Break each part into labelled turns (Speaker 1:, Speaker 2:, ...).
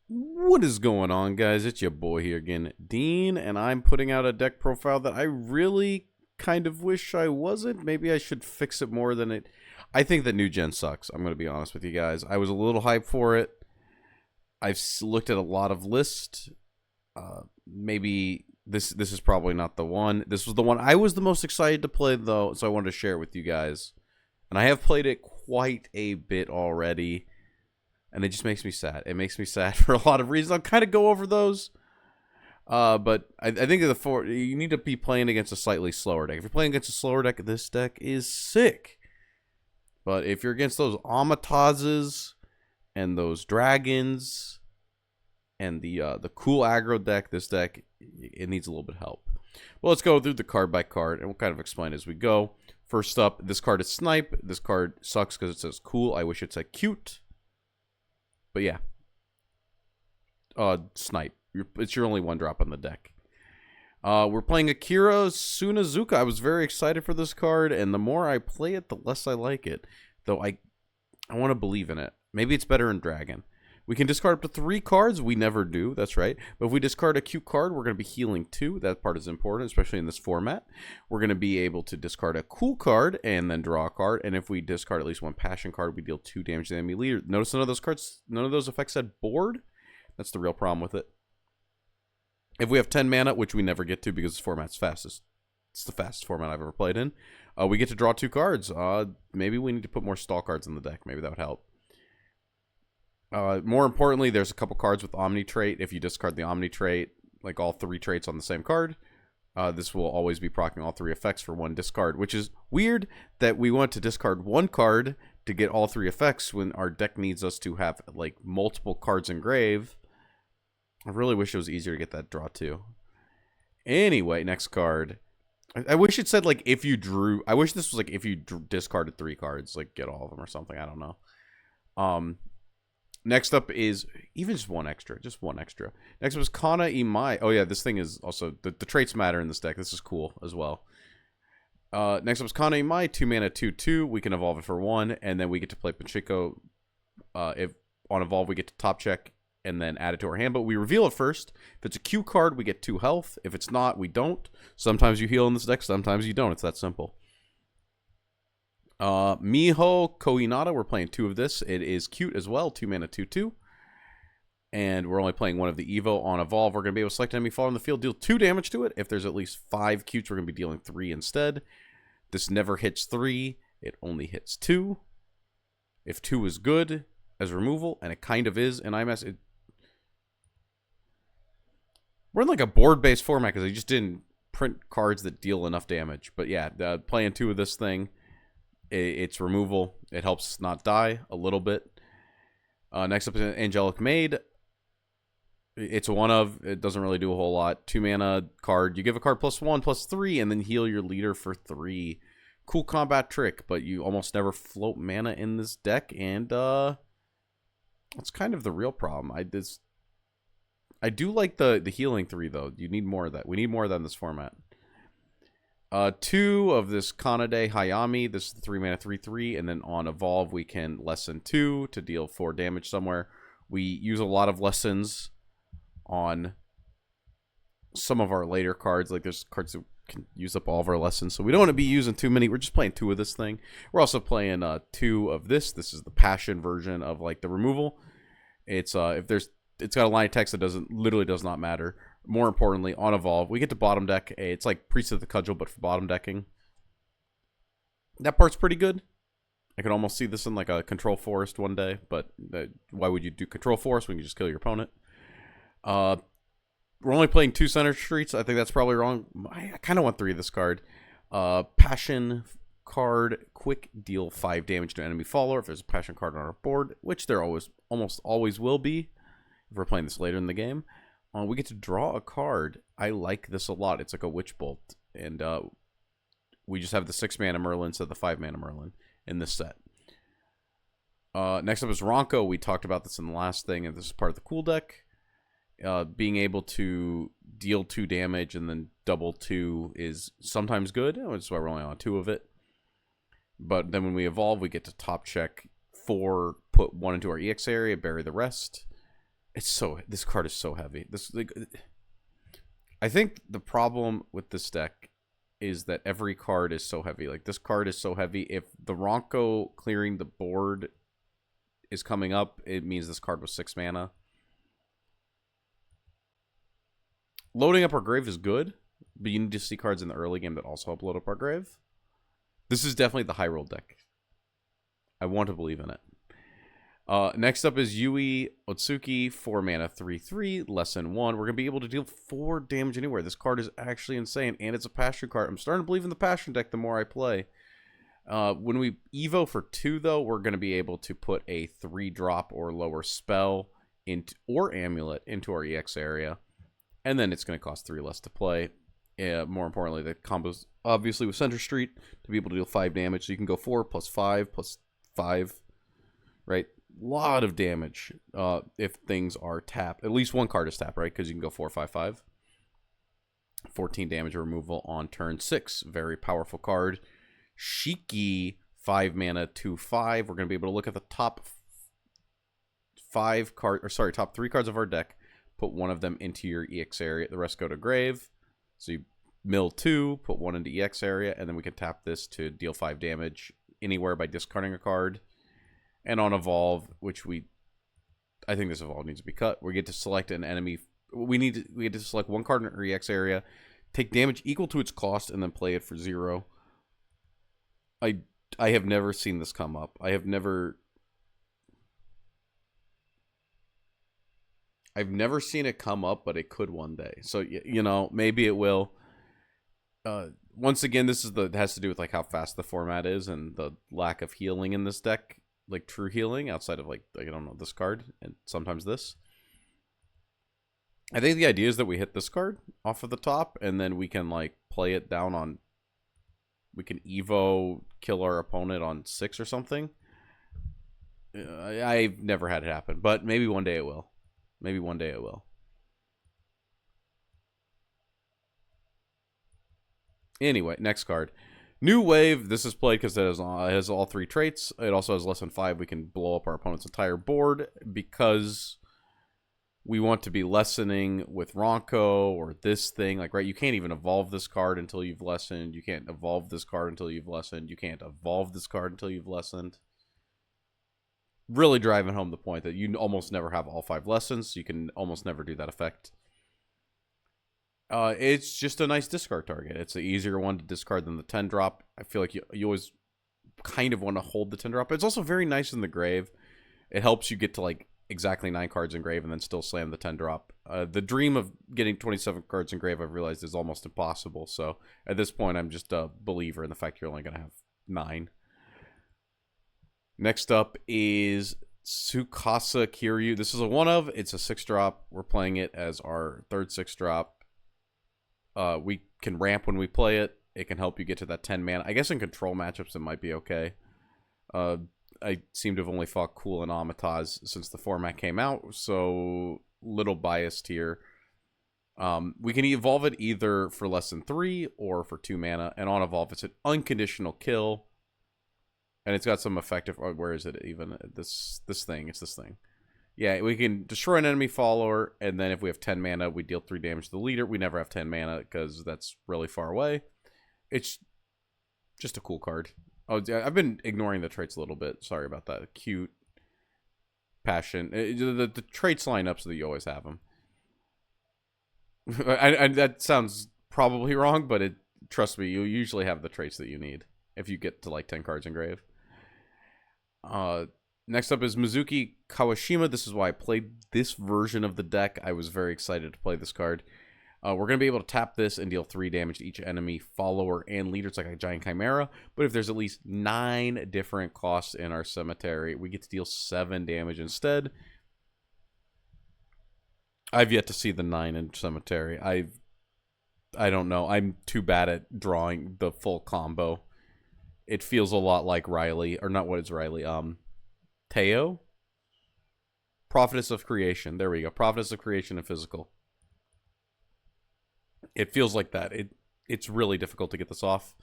Speaker 1: What is going on, guys? It's your boy here again, Dean, and I'm putting out a deck profile that I really kind of wish I wasn't. Maybe I should fix it more than it. I think the new gen sucks. I'm going to be honest with you guys. I was a little hyped for it. I've looked at a lot of lists. Maybe this is probably not the one. This was the one I was the most excited to play, though, so I wanted to share it with you guys. And I have played it quite a bit already. And it just makes me sad. It makes me sad for a lot of reasons. I'll kind of go over those. But I think you need to be playing against a slightly slower deck. If you're playing against a slower deck, this deck is sick. But if you're against those Amatazes and those Dragons and the cool aggro deck, this deck, it needs a little bit of help. Well, let's go through the card by card, and we'll kind of explain as we go. First up, this card is Snipe. This card sucks because it says cool. I wish it said cute. But yeah. Snipe. It's your only one drop on the deck. We're playing Akira Sunazuka. I was very excited for this card, and the more I play it, the less I like it. Though I want to believe in it. Maybe it's better in Dragon. We can discard up to 3 cards. We never do. That's right. But if we discard a cute card, we're going to be healing 2. That part is important, especially in this format. We're going to be able to discard a cool card and then draw a card. And if we discard at least 1 passion card, we deal 2 damage to the enemy leader. Notice none of those cards, none of those effects said board. That's the real problem with it. If we have 10 mana, which we never get to because this format's fastest. It's the fastest format I've ever played in. We get to draw 2 cards. Maybe we need to put more stall cards in the deck. Maybe that would help. More importantly, there's a couple cards with Omni trait. If you discard the Omni trait, like all 3 traits on the same card, this will always be proccing all 3 effects for 1 discard, which is weird that we want to discard 1 card to get all 3 effects when our deck needs us to have like multiple cards in grave. I really wish it was easier to get that draw too. Anyway, next card. I wish it said like if you drew. I wish this was like if you discarded 3 cards, like get all of them or something. I don't know. Next up is even just one extra. Next up is Kana Imai. Oh yeah, this thing is also the traits matter in this deck. This is cool as well. Next up is Kana Imai, 2 mana, 2/2. We can evolve it for 1, and then we get to play Pachinko. If on evolve we get to top check and then add it to our hand, but we reveal it first. If it's a Q card, we get 2 health. If it's not, we don't. Sometimes you heal in this deck, sometimes you don't. It's that simple. Miho Koinata, we're playing 2 of this. It is cute as well, 2 mana, 2/2. And we're only playing 1 of the Evo. On evolve, we're going to be able to select an enemy fall on the field, deal 2 damage to it. If there's at least 5 cutes, we're going to be dealing 3 instead. This never hits 3, it only hits 2. If 2 is good as removal, and it kind of is in IMS, we're in like a board-based format because they just didn't print cards that deal enough damage. But yeah, playing 2 of this thing, it's removal. It helps not die a little bit. Next up is Angelic Maid. It's a 1 of. It doesn't really do a whole lot. 2 mana card. You give a card +1, +3, and then heal your leader for 3. Cool combat trick, but you almost never float mana in this deck, and that's kind of the real problem. I do like the healing 3 though. You need more of that. We need more of that in this format. 2 of this Kanade Hayami. This is the 3 mana 3/3, and then on evolve we can lessen 2 to deal 4 damage somewhere. We use a lot of lessons on some of our later cards. Like there's cards that can use up all of our lessons, so we don't want to be using too many. We're just playing 2 of this thing. We're also playing 2 of this. This is the passion version of like the removal. It's it's got a line of text that literally does not matter. More importantly, on evolve, we get to bottom deck. It's like Priest of the Cudgel, but for bottom decking. That part's pretty good. I could almost see this in like a Control Forest one day, but why would you do Control Forest when you just kill your opponent? We're only playing 2 center streets. I think that's probably wrong. I kind of want 3 of this card. Passion card, quick, deal 5 damage to enemy follower if there's a passion card on our board, which there almost always will be if we're playing this later in the game. We get to draw a card. I like this a lot. It's like a Witch Bolt. And we just have the 6 mana Merlin instead of the 5 mana Merlin in this set. Next up is Ronko. We talked about this in the last thing, and this is part of the cool deck. Being able to deal 2 damage and then double 2 is sometimes good. Which is why we're only on 2 of it. But then when we evolve, we get to top check 4, put 1 into our EX area, bury the rest. This card is so heavy. I think the problem with this deck is that every card is so heavy. Like, this card is so heavy. If the Ronco clearing the board is coming up, it means this card was 6 mana. Loading up our grave is good, but you need to see cards in the early game that also help load up our grave. This is definitely the high roll deck. I want to believe in it. Next up is Yui Otsuki, 4 mana, 3/3, less than 1. We're going to be able to deal 4 damage anywhere. This card is actually insane, and it's a Passion card. I'm starting to believe in the Passion deck the more I play. When we Evo for 2, though, we're going to be able to put a 3-drop or lower spell or amulet into our EX area, and then it's going to cost 3 less to play. More importantly, the combos, obviously, with Center Street to be able to deal 5 damage. So you can go 4 plus 5 plus 5, right? Lot of damage if things are tapped. At least one card is tapped, right? Because you can go 4, 5, 5. 14 damage removal on turn 6. Very powerful card. Shiki, 5 mana, 2/5. We're going to be able to look at the top 3 cards of our deck. Put one of them into your EX area. The rest go to grave. So you mill 2, put 1 into EX area, and then we can tap this to deal 5 damage anywhere by discarding a card. And on evolve, I think this evolve needs to be cut. We get to select an enemy. We get to select one card in our EX area, take damage equal to its cost, and then play it for 0. I have never seen this come up. I've never seen it come up, but it could one day. So, you know, maybe it will. Once again, it has to do with like how fast the format is and the lack of healing in this deck, like true healing outside of like I don't know, this card and sometimes this. I think the idea is that we hit this card off of the top, and then we can like play it down on. We can Evo kill our opponent on 6 or something. I've never had it happen, but maybe one day it will. Maybe one day it will. Anyway, next card. New Wave. This is played because it has all 3 traits. It also has less than 5. We can blow up our opponent's entire board because we want to be lessening with Ronco or this thing. Like, right, you can't even evolve this card until you've lessened. You can't evolve this card until you've lessened. You can't evolve this card until you've lessened. Really driving home the point that you almost never have all 5 lessons. You can almost never do that effect. It's just a nice discard target. It's an easier one to discard than the 10-drop. I feel like you always kind of want to hold the 10-drop. It's also very nice in the grave. It helps you get to like exactly 9 cards in grave and then still slam the 10-drop. The dream of getting 27 cards in grave, I've realized, is almost impossible. So at this point, I'm just a believer in the fact you're only going to have 9. Next up is Tsukasa Kiryu. This is a 1-of. It's a 6-drop. We're playing it as our 3rd 6-drop. We can ramp when we play it. It can help you get to that 10 mana. I guess in control matchups it might be okay. I seem to have only fought Cool and Amataz since the format came out, so little biased here. We can evolve it either for less than 3 or for 2 mana, and on evolve it's an unconditional kill. And it's got some effective... where is it even? This thing. It's this thing. Yeah, we can destroy an enemy follower, and then if we have 10 mana, we deal 3 damage to the leader. We never have 10 mana because that's really far away. It's just a cool card. Oh, I've been ignoring the traits a little bit. Sorry about that. Cute. Passion. The traits line up so that you always have them. That sounds probably wrong, but trust me, you usually have the traits that you need if you get to like 10 cards in grave. Next up is Mizuki Kawashima. This is why I played this version of the deck. I was very excited to play this card. We're going to be able to tap this and deal 3 damage to each enemy, follower, and leader. It's like a giant chimera. But if there's at least 9 different costs in our cemetery, we get to deal 7 damage instead. I've yet to see the 9 in cemetery. I don't know. I'm too bad at drawing the full combo. It feels a lot like Riley, or not what is Riley, Teo? Prophetess of Creation. There we go. Prophetess of Creation and Physical. It feels like that. It's really difficult to get this off.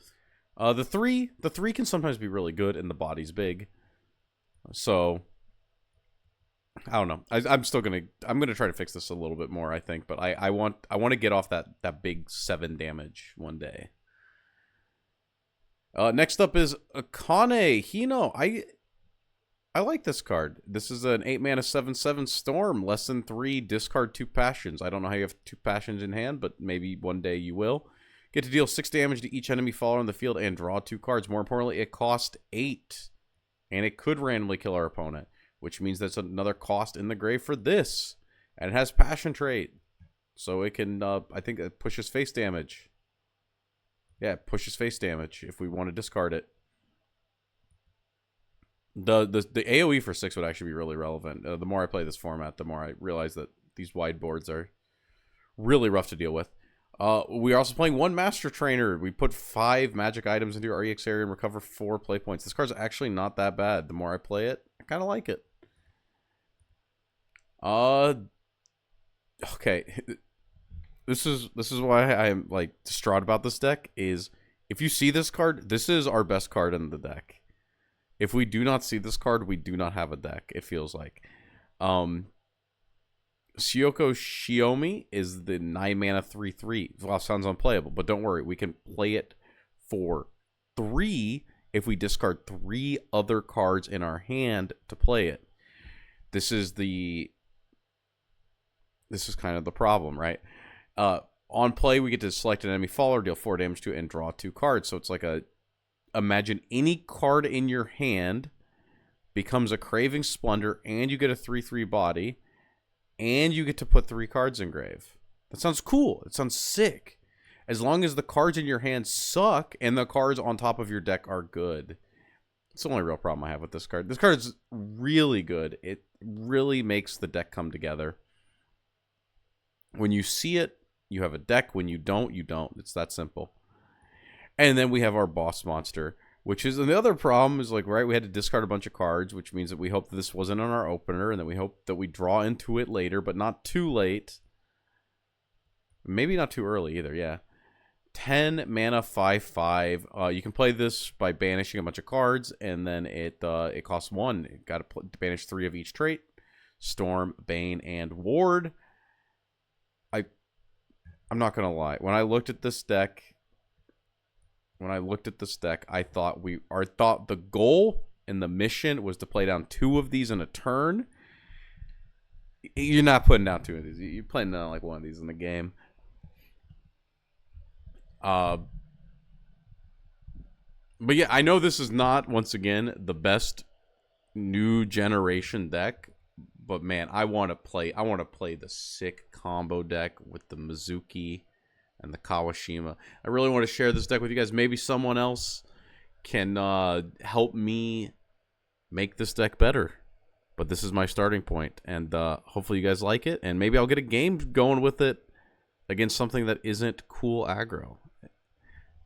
Speaker 1: The 3 can sometimes be really good, and the body's big. So, I don't know. I'm gonna try to fix this a little bit more, I think, but I want to get off that big 7 damage one day. Next up is Akane Hino. I like this card. This is an 8 mana 7/7 storm, less than 3, discard 2 passions. I don't know how you have 2 passions in hand, but maybe one day you will. Get to deal 6 damage to each enemy follower on the field and draw 2 cards. More importantly, it costs 8. And it could randomly kill our opponent, which means that's another cost in the grave for this. And it has passion trait. So it can, I think it pushes face damage. Yeah, it pushes face damage if we want to discard it. The AoE for 6 would actually be really relevant. The more I play this format, the more I realize that these wide boards are really rough to deal with. We are also playing 1 Master Trainer. We put 5 magic items into our EX area and recover 4 play points. This card's actually not that bad. The more I play it, I kind of like it. Okay. This is why I'm like distraught about this deck. Is if you see this card, this is our best card in the deck. If we do not see this card, we do not have a deck, it feels like. Syoko Shiomi is the 9 mana 3/3. Well, sounds unplayable, but don't worry. We can play it for 3 if we discard 3 other cards in our hand to play it. This is kind of the problem, right? On play, we get to select an enemy follower, deal 4 damage to it, and draw 2 cards. So it's like imagine any card in your hand becomes a Craving Splendor, and you get a 3/3 body, and you get to put 3 cards in grave. That sounds cool. It sounds sick. As long as the cards in your hand suck, and the cards on top of your deck are good. It's the only real problem I have with this card. This card is really good. It really makes the deck come together. When you see it, you have a deck. When you don't, you don't. It's that simple. And then we have our boss monster, which is the other problem is like, right, we had to discard a bunch of cards, which means that we hope that this wasn't on our opener, and then we hope that we draw into it later, but not too late. Maybe not too early either, yeah. 10 mana 5/5. You can play this by banishing a bunch of cards, and then it costs 1. You got to banish 3 of each trait: Storm, Bane, and Ward. I'm not gonna lie. When I looked at this deck, I thought the goal and the mission was to play down 2 of these in a turn. You're not putting down 2 of these. You're playing down like 1 of these in the game. But yeah, I know this is not, once again, the best new generation deck, but man, I want to play the sick combo deck with the Mizuki and the Kawashima. I really want to share this deck with you guys. Maybe someone else can help me make this deck better. But this is my starting point, and hopefully you guys like it, and maybe I'll get a game going with it against something that isn't cool aggro.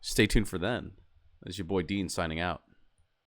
Speaker 1: Stay tuned for then. This is your boy Dean signing out.